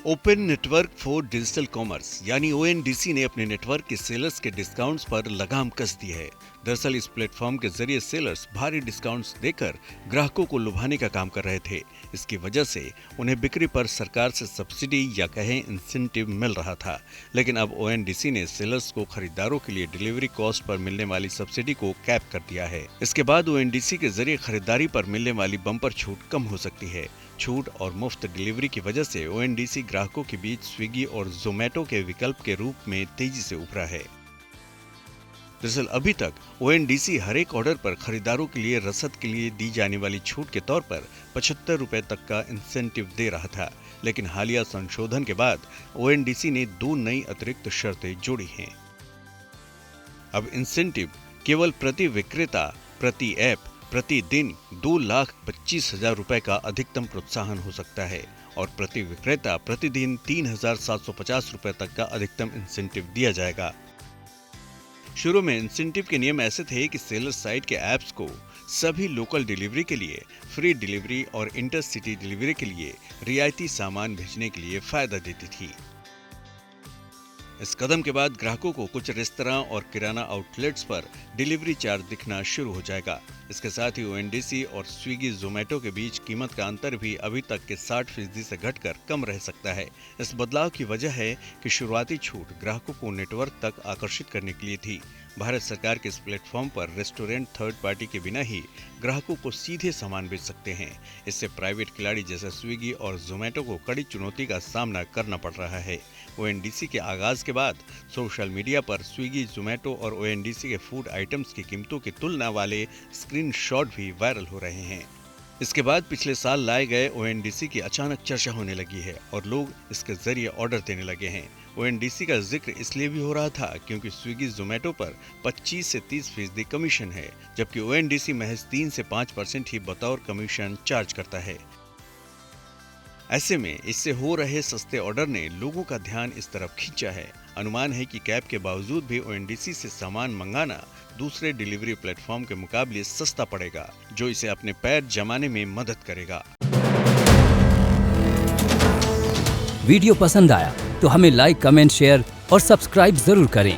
Open network for digital commerce यानी ONDC ने अपने नेटवर्क के सेलर्स के डिस्काउंट्स पर लगाम कस दी है। दरअसल इस प्लेटफॉर्म के जरिए सेलर्स भारी डिस्काउंट्स देकर ग्राहकों को लुभाने का काम कर रहे थे। इसकी वजह से उन्हें बिक्री पर सरकार से सब्सिडी या कहें इंसेंटिव मिल रहा था। लेकिन अब ओएनडीसी ने सेलर्स को खरीदारों के लिए डिलीवरी कॉस्ट पर मिलने वाली सब्सिडी को कैप कर दिया है। इसके बाद ओएनडीसी के जरिए खरीदारी पर मिलने वाली बम्पर छूट कम हो सकती है। छूट और मुफ्त डिलीवरी की वजह से ओएनडीसी ग्राहकों के बीच स्विगी और जोमेटो के विकल्प के रूप में तेजी से उभरा है। दरअसल अभी तक ओएनडीसी हर एक ऑर्डर पर खरीदारों के लिए रसद के लिए दी जाने वाली छूट के तौर पर 75 रुपए तक का इंसेंटिव दे रहा था। लेकिन हालिया संशोधन के बाद ओएनडीसी ने 2 नई अतिरिक्त शर्तें जोड़ी हैं। अब इंसेंटिव केवल प्रति विक्रेता प्रति ऐप प्रतिदिन 2,25,000 रुपए का अधिकतम प्रोत्साहन हो सकता है और प्रति विक्रेता प्रतिदिन 3,750 रुपए तक का अधिकतम इंसेंटिव दिया जाएगा। शुरू में इंसेंटिव के नियम ऐसे थे कि सेलर साइट के ऐप्स को सभी लोकल डिलीवरी के लिए फ्री डिलीवरी और इंटरसिटी डिलीवरी के लिए रियायती सामान भेजने के लिए फायदा देती थी। इस कदम के बाद ग्राहकों को कुछ रेस्तरां और किराना आउटलेट्स पर डिलीवरी चार्ज दिखना शुरू हो जाएगा। इसके साथ ही ओएनडीसी और स्विगी जोमेटो के बीच कीमत का अंतर भी अभी तक के 60% से घटकर कम रह सकता है। इस बदलाव की वजह है कि शुरुआती छूट ग्राहकों को नेटवर्क तक आकर्षित करने के लिए थी। भारत सरकार के इस प्लेटफॉर्म पर रेस्टोरेंट थर्ड पार्टी के बिना ही ग्राहकों को सीधे सामान बेच सकते हैं। इससे प्राइवेट खिलाड़ी जैसे स्विगी और जोमेटो को कड़ी चुनौती का सामना करना पड़ रहा है। ओएनडीसी के आगाज के बाद सोशल मीडिया पर स्विगी, जोमेटो और ओएनडीसी के फूड आइटम्स की कीमतों की तुलना वाले स्क्रीनशॉट भी वायरल हो रहे हैं। इसके बाद पिछले साल लाए गए ओएनडीसी की अचानक चर्चा होने लगी है और लोग इसके जरिए ऑर्डर देने लगे हैं। ओएनडीसी का जिक्र इसलिए भी हो रहा था क्योंकि स्विगी जोमेटो पर 25 से 30% कमीशन है, जबकि ओएनडीसी महज 3 से 5% ही बतौर कमीशन चार्ज करता है। ऐसे में इससे हो रहे सस्ते ऑर्डर ने लोगों का ध्यान इस तरफ खींचा है। अनुमान है कि कैप के बावजूद भी ओएनडीसी से सामान मंगाना दूसरे डिलीवरी प्लेटफॉर्म के मुकाबले सस्ता पड़ेगा, जो इसे अपने पैर जमाने में मदद करेगा। वीडियो पसंद आया तो हमें लाइक, कमेंट, शेयर और सब्सक्राइब जरूर करें।